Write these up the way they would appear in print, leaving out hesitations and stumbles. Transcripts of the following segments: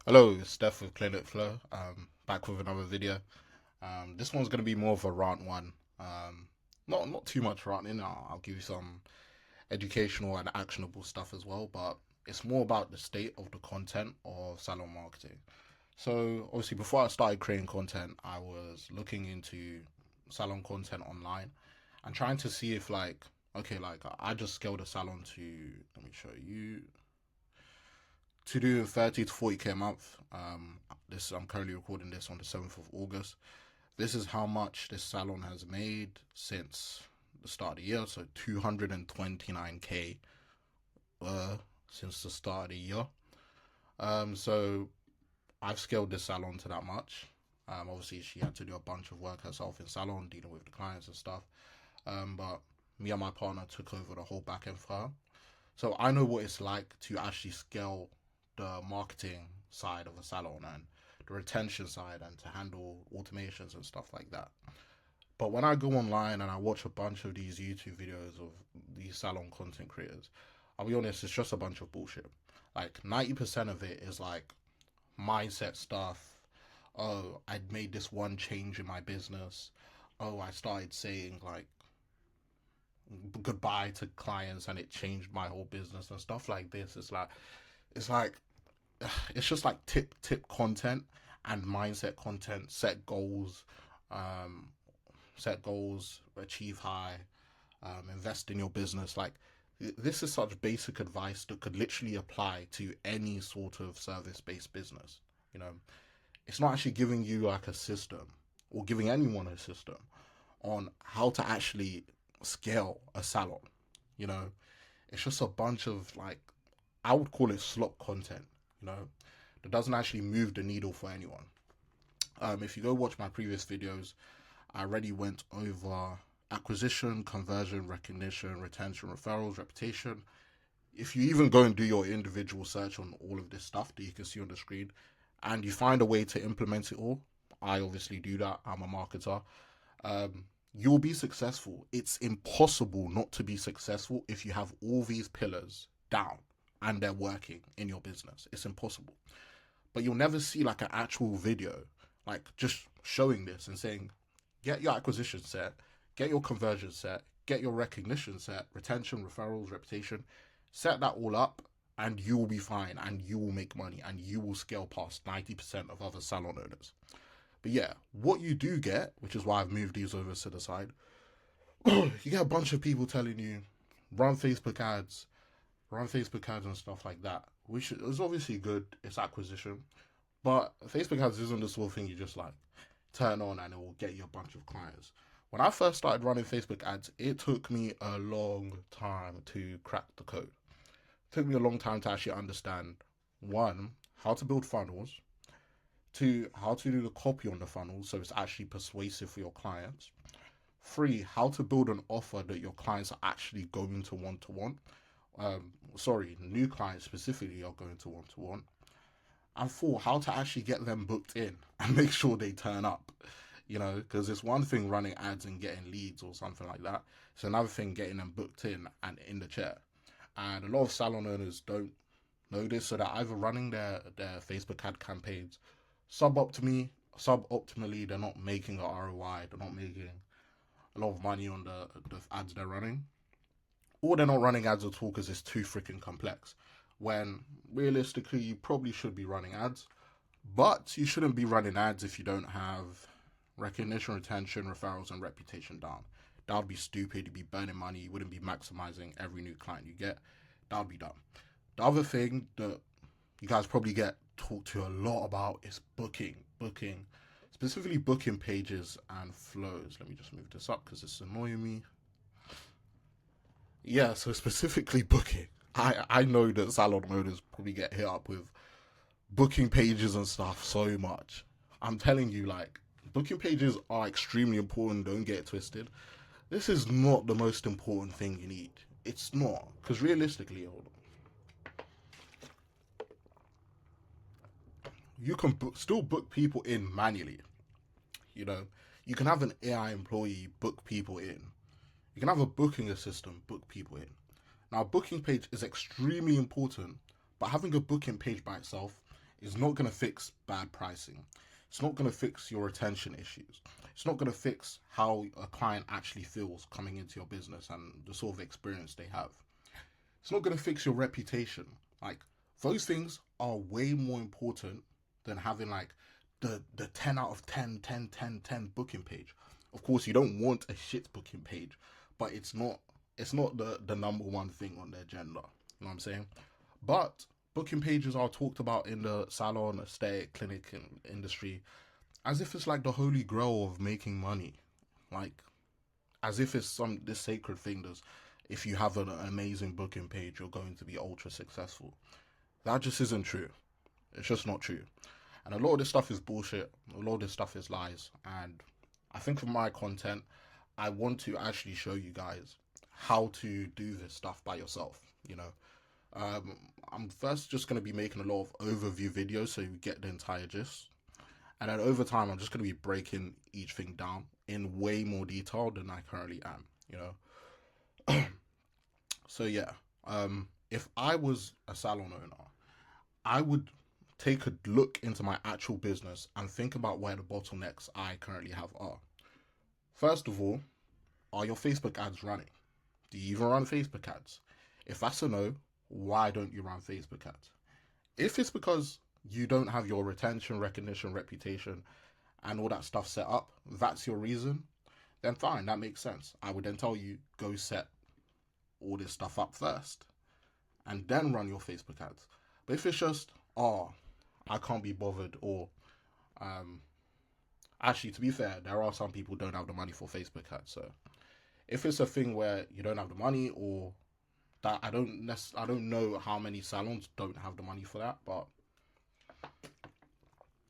Hello, it's Steph with Clinic Flow. Back with another video. This one's gonna be more of a rant one. Not too much ranting. I'll give you some educational and actionable stuff as well, but it's more about the state of the content of salon marketing. So obviously, before I started creating content, I was looking into salon content online and trying to see if okay, I just scaled a salon to, let me show you, to do 30 to 40K a month. This I'm currently recording this on the 7th of August. This is how much this salon has made since the start of the year. So 229K since the start of the year. So I've scaled this salon to that much. Obviously, she had to do a bunch of work herself in salon, dealing with the clients and stuff. But me and my partner took over the whole back end for her. So I know what it's like to actually scale the marketing side of a salon and the retention side and to handle automations and stuff like that. But when I go online and I watch a bunch of these YouTube videos of these salon content creators, I'll be honest, it's just a bunch of bullshit. Like 90% of it is like mindset stuff. Oh, I'd made this one change in my business. Oh, I started saying like goodbye to clients and it changed my whole business and stuff like this. It's like it's just like tip content and mindset content. Um, set goals, achieve high, invest in your business. Like this is such basic advice that could literally apply to any sort of service based business. You know, it's not actually giving you like a system or giving anyone a system on how to actually scale a salon. You know, it's just a bunch of like, I would call it slop content. You know, that doesn't actually move the needle for anyone. If you go watch my previous videos, I already went over acquisition, conversion, recognition, retention, referrals, reputation. If you even go and do your individual search on all of this stuff that you can see on the screen, and you find a way to implement it all, I obviously do that. I'm a marketer. You'll be successful. It's impossible not to be successful if you have all these pillars down and they're working in your business. It's impossible. But you'll never see like an actual video, like just showing this and saying, get your acquisition set, get your conversion set, get your recognition set, retention, referrals, reputation, set that all up, and you will be fine and you will make money and you will scale past 90% of other salon owners. But yeah, what you do get, which is why I've moved these over to the side, you get a bunch of people telling you run Facebook ads, run Facebook ads and stuff like that, which is obviously good. It's acquisition, but Facebook ads isn't the sort of thing you just like turn on and it will get you a bunch of clients. When I first started running Facebook ads, it took me a long time to crack the code. It took me a long time to actually understand one, how to build funnels, two, how to do the copy on the funnels so it's actually persuasive for your clients, three, how to build an offer that your clients are actually going to want to want. New clients specifically are going to want, and four, how to actually get them booked in and make sure they turn up. You know, because it's one thing running ads and getting leads or something like that. It's another thing getting them booked in and in the chair. And a lot of salon owners don't know this, so they're either running their Facebook ad campaigns suboptimally. They're not making a ROI. They're not making a lot of money on the ads they're running, or they're not running ads at all because it's too freaking complex. When realistically, you probably should be running ads, but you shouldn't be running ads if you don't have recognition, retention, referrals, and reputation down. That would be stupid. You'd be burning money. You wouldn't be maximizing every new client you get. That would be dumb. The other thing that you guys probably get talked to a lot about is booking, specifically booking pages and flows. Let me just move this up because it's annoying me. Yeah, so specifically booking. I know that salon owners probably get hit up with booking pages and stuff so much. I'm telling you, like, booking pages are extremely important. Don't get it twisted. This is not the most important thing you need. It's not. Because realistically, hold on. You can still book people in manually. You know, you can have an AI employee book people in. You can have a booking assistant book people in. Now, a booking page is extremely important, but having a booking page by itself is not going to fix bad pricing. It's not going to fix your retention issues. It's not going to fix how a client actually feels coming into your business and the sort of experience they have. It's not going to fix your reputation. Like, those things are way more important than having like the 10 out of 10, 10, 10, 10 booking page. Of course, you don't want a shit booking page, but it's not the number one thing on the agenda. You know what I'm saying? But booking pages are talked about in the salon, aesthetic, clinic industry as if it's like the holy grail of making money. Like, as if it's some this sacred thing that's if you have an amazing booking page, you're going to be ultra successful. That just isn't true. It's just not true. And a lot of this stuff is bullshit. A lot of this stuff is lies. And I think for my content, I want to actually show you guys how to do this stuff by yourself. You know, um, I'm first just going to be making a lot of overview videos so you get the entire gist. And then over time, I'm just going to be breaking each thing down in way more detail than I currently am. You know, so yeah. If I was a salon owner, I would take a look into my actual business and think about where the bottlenecks I currently have are. First of all, are your Facebook ads running? Do you even run Facebook ads? If that's a no, why don't you run Facebook ads? If it's because you don't have your retention, recognition, reputation, and all that stuff set up, that's your reason, then fine, that makes sense. I would then tell you, go set all this stuff up first and then run your Facebook ads. But if it's just, oh, I can't be bothered, or um, actually, to be fair, there are some people who don't have the money for Facebook ads. So if it's a thing where you don't have the money, or that I don't know how many salons don't have the money for that. But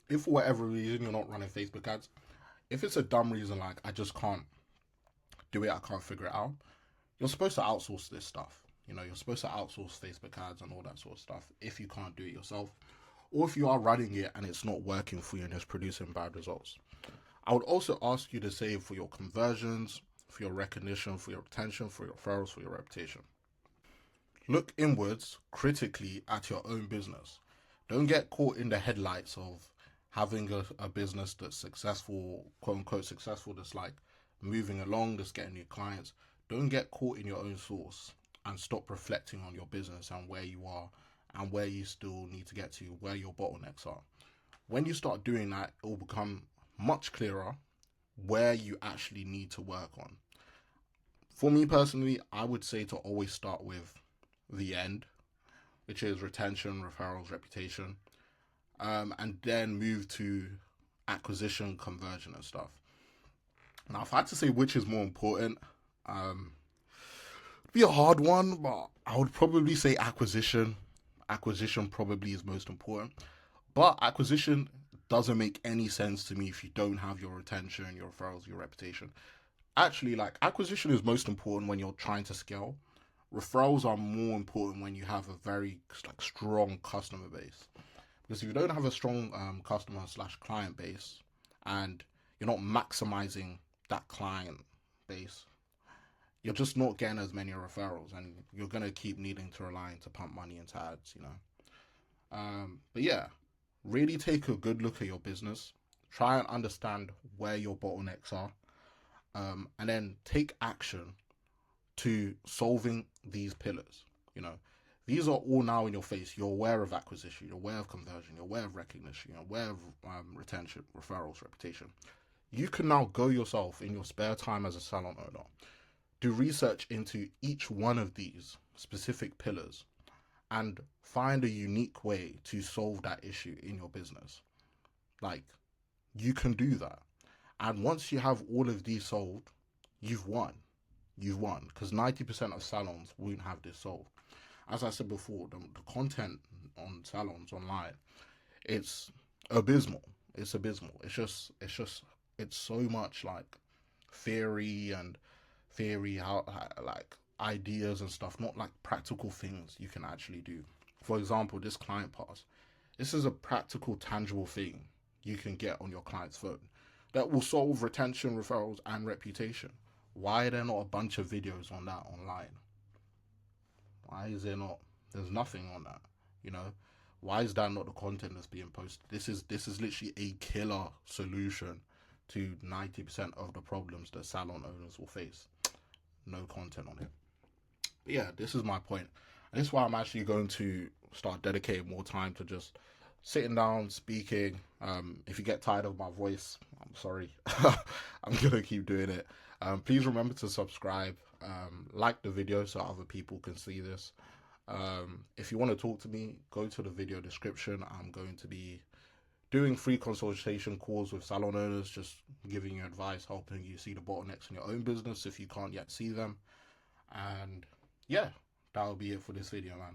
if for whatever reason you're not running Facebook ads, if it's a dumb reason like I just can't do it, I can't figure it out, you're supposed to outsource this stuff. You know, you're supposed to outsource Facebook ads and all that sort of stuff if you can't do it yourself, or if you are running it and it's not working for you and it's producing bad results. I would also ask you to save for your conversions, for your recognition, for your retention, for your referrals, for your reputation. Look inwards critically at your own business. Don't get caught in the headlights of having a business that's successful, quote unquote successful, that's like moving along, that's getting new clients. Don't get caught in your own source and stop reflecting on your business and where you are and where you still need to get to, where your bottlenecks are. When you start doing that, it will become much clearer where you actually need to work on. For me personally, I would say to always start with the end, which is retention, referrals, reputation, and then move to acquisition, conversion, and stuff. Now, if I had to say which is more important, it'd be a hard one, but I would probably say acquisition. Acquisition probably is most important, but acquisition doesn't make any sense to me if you don't have your retention, your referrals, your reputation. Actually, like, acquisition is most important when you're trying to scale. Referrals are more important when you have a very like strong customer base. Because if you don't have a strong customer slash client base and you're not maximizing that client base, you're just not getting as many referrals, and you're gonna keep needing to rely to pump money into ads, you know. But yeah, really take a good look at your business. Try and understand where your bottlenecks are, and then take action to solving these pillars. You know, these are all now in your face. You're aware of acquisition, you're aware of conversion, you're aware of recognition, you're aware of retention, referrals, reputation. You can now go yourself in your spare time as a salon owner, do research into each one of these specific pillars and find a unique way to solve that issue in your business. Like, you can do that. And once you have all of these solved, you've won. You've won. Because 90% of salons won't have this solved. As I said before, the content on salons online, it's abysmal. It's abysmal. It's so much like theory and how like ideas and stuff, not like practical things you can actually do. For example, this client pass. This is a practical, tangible thing you can get on your client's phone that will solve retention, referrals, and reputation. Why are there not a bunch of videos on that online? Why is there not? There's nothing on that, you know? Why is that not the content that's being posted? This is literally a killer solution to 90% of the problems that salon owners will face. No content on it. But yeah, this is my point. And this is why I'm actually going to start dedicating more time to just sitting down, speaking. If you get tired of my voice, I'm sorry. I'm gonna keep doing it. Please remember to subscribe, like the video so other people can see this. If you want to talk to me, go to the video description. I'm going to be doing free consultation calls with salon owners, just giving you advice, helping you see the bottlenecks in your own business if you can't yet see them. And yeah, that'll be it for this video, man.